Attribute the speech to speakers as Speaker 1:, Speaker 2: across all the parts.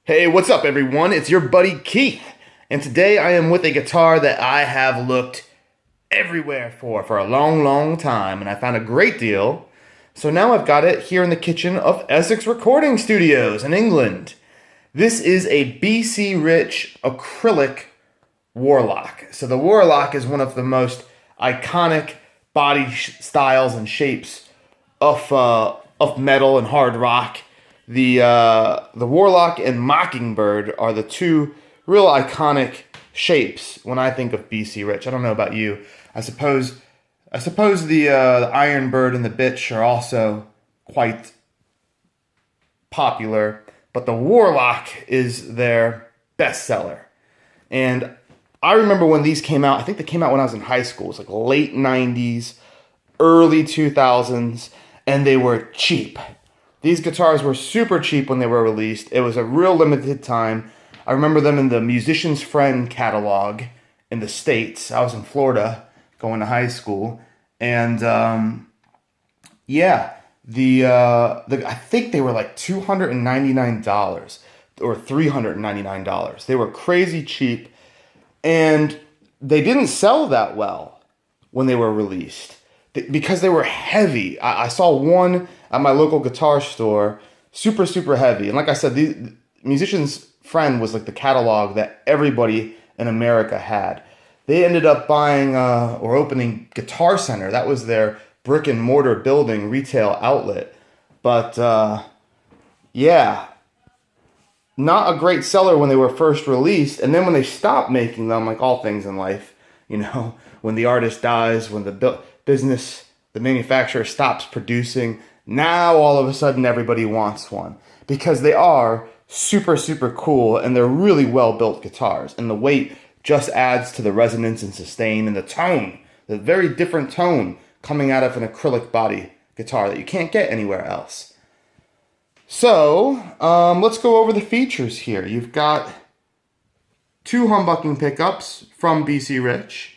Speaker 1: Hey, what's up, everyone? It's your buddy Keith, and today I am with a guitar that I have looked everywhere for a long, long time, and I found a great deal. So now I've got it here in the kitchen of Essex Recording Studios in England. This is a BC Rich acrylic Warlock. So the Warlock is one of the most iconic body styles and shapes of metal and hard rock. The Warlock and Mockingbird are the two real iconic shapes when I think of BC Rich. I don't know about you. I suppose the Iron Bird and the Bitch are also quite popular, but the Warlock is their bestseller. And I remember when these came out. I think they came out when I was in high school. It's like late 90s, early 2000s, and they were cheap. These guitars were super cheap when they were released. It was a real limited time. I remember them in the Musician's Friend catalog in the States. I was in Florida going to high school. And I think they were like $299 or $399. They were crazy cheap. And they didn't sell that well when they were released because they were heavy. I saw one at my local guitar store, super, super heavy. And like I said, the Musician's Friend was like the catalog that everybody in America had. They ended up buying or opening Guitar Center. That was their brick and mortar building retail outlet. But not a great seller when they were first released. And then when they stopped making them, like all things in life, when the artist dies, when the manufacturer stops producing, now all of a sudden everybody wants one because they are super, super cool and they're really well-built guitars. And the weight just adds to the resonance and sustain and the tone, the very different tone coming out of an acrylic body guitar that you can't get anywhere else. So, let's go over the features here. You've got two humbucking pickups from BC Rich.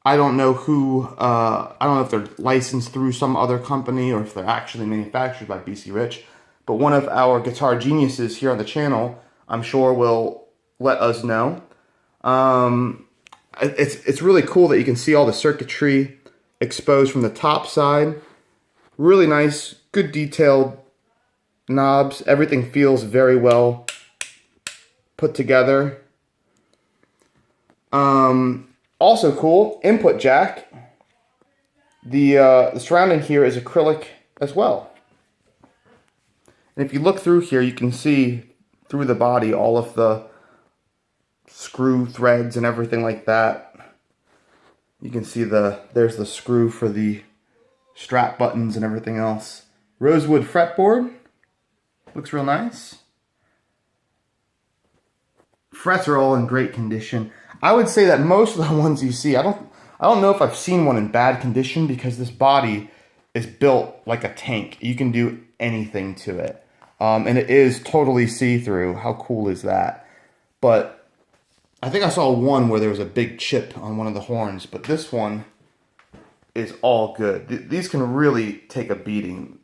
Speaker 1: I don't know if they're licensed through some other company or if they're actually manufactured by BC Rich. But one of our guitar geniuses here on the channel, I'm sure, will let us know. It's really cool that you can see all the circuitry exposed from the top side. Really nice, good detailed knobs. Everything feels very well put together. Also cool, input jack. The surrounding here is acrylic as well. And if you look through here, you can see through the body all of the screw threads and everything like that. You can see there's the screw for the strap buttons and everything else. Rosewood fretboard. Looks real nice. Frets are all in great condition. I would say that most of the ones you see, I don't know if I've seen one in bad condition because this body is built like a tank. You can do anything to it. And it is totally see-through. How cool is that? But I think I saw one where there was a big chip on one of the horns, but this one is all good. These can really take a beating.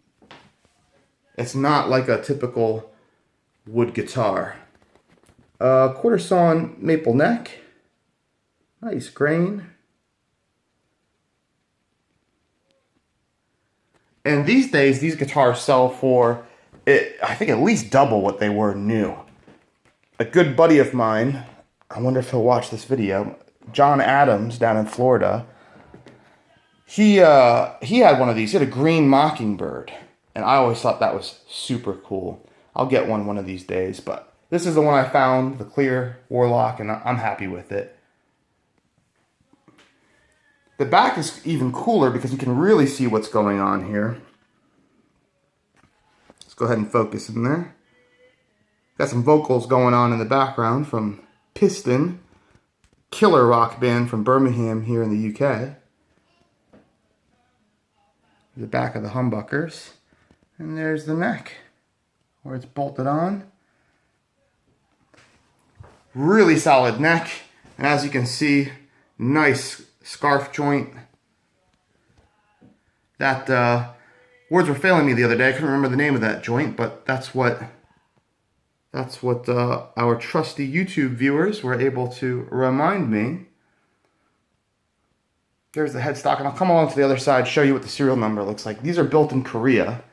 Speaker 1: It's not like a typical wood guitar. Quarter sawn maple neck. Nice grain. And these days, these guitars sell for, I think, at least double what they were new. A good buddy of mine, I wonder if he'll watch this video, John Adams down in Florida, he had one of these. He had a green Mockingbird. And I always thought that was super cool. I'll get one of these days, but this is the one I found, the clear Warlock, and I'm happy with it. The back is even cooler because you can really see what's going on here. Let's go ahead and focus in there. Got some vocals going on in the background from Piston, killer rock band from Birmingham here in the UK. The back of the humbuckers. And there's the neck where it's bolted on. Really solid neck. And as you can see, nice scarf joint. That words were failing me the other day. I couldn't remember the name of that joint, but that's what That's what our trusty YouTube viewers were able to remind me. There's the headstock, and I'll come along to the other side, show you what the serial number looks like. These are built in Korea.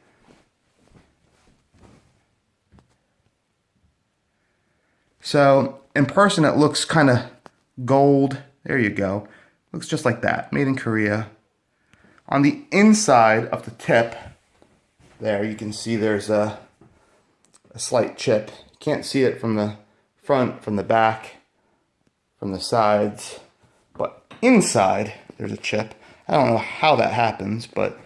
Speaker 1: So in person it looks kind of gold. There you go. Looks just like that, made in Korea. On the inside of the tip, there you can see there's a slight chip. You can't see it from the front, from the back, from the sides, but inside there's a chip. I don't know how that happens, but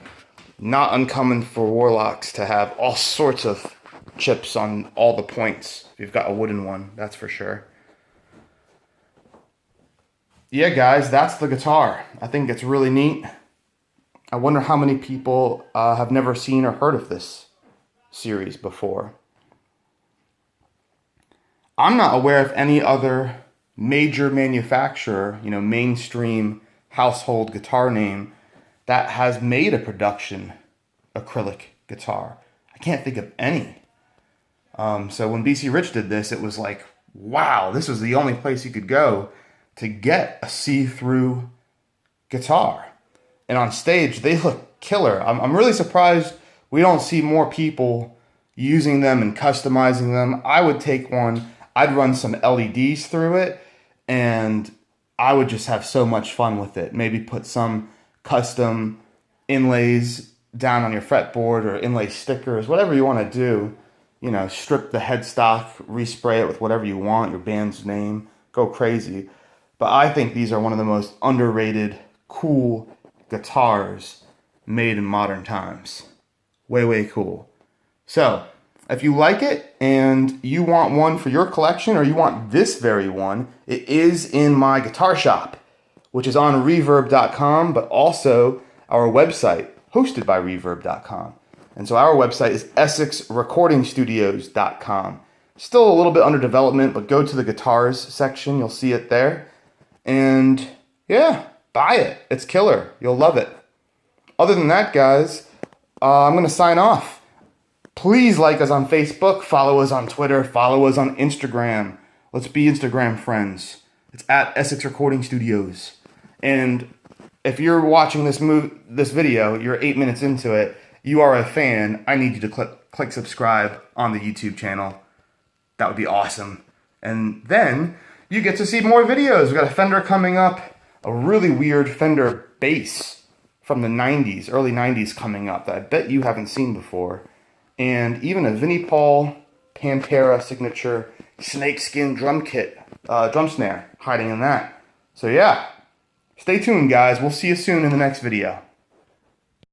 Speaker 1: not uncommon for Warlocks to have all sorts of chips on all the points. If you've got a wooden one, that's for sure. Yeah, guys, that's the guitar. I think it's really neat. I wonder how many people have never seen or heard of this series before. I'm not aware of any other major manufacturer, mainstream household guitar name that has made a production acrylic guitar. I can't think of any. So when BC Rich did this, it was like, wow, this was the only place you could go to get a see-through guitar. And on stage, they look killer. I'm really surprised we don't see more people using them and customizing them. I would take one, I'd run some LEDs through it, and I would just have so much fun with it. Maybe put some custom inlays down on your fretboard or inlay stickers, whatever you want to do. Strip the headstock, respray it with whatever you want, your band's name, go crazy. But I think these are one of the most underrated, cool guitars made in modern times. Way, way cool. So, if you like it and you want one for your collection, or you want this very one, it is in my guitar shop, which is on reverb.com, but also our website, hosted by reverb.com. And so our website is EssexRecordingStudios.com. Still a little bit under development, but go to the guitars section, you'll see it there. And yeah, buy it. It's killer. You'll love it. Other than that, guys, I'm going to sign off. Please like us on Facebook, follow us on Twitter, follow us on Instagram. Let's be Instagram friends. It's at Essex Recording Studios. And if you're watching this video, you're 8 minutes into it, you are a fan, I need you to click subscribe on the YouTube channel. That would be awesome. And then you get to see more videos. We've got a Fender coming up, a really weird Fender bass from the 90s, early 90s coming up that I bet you haven't seen before. And even a Vinnie Paul Pantera signature snakeskin drum kit, drum snare hiding in that. So yeah, stay tuned, guys. We'll see you soon in the next video.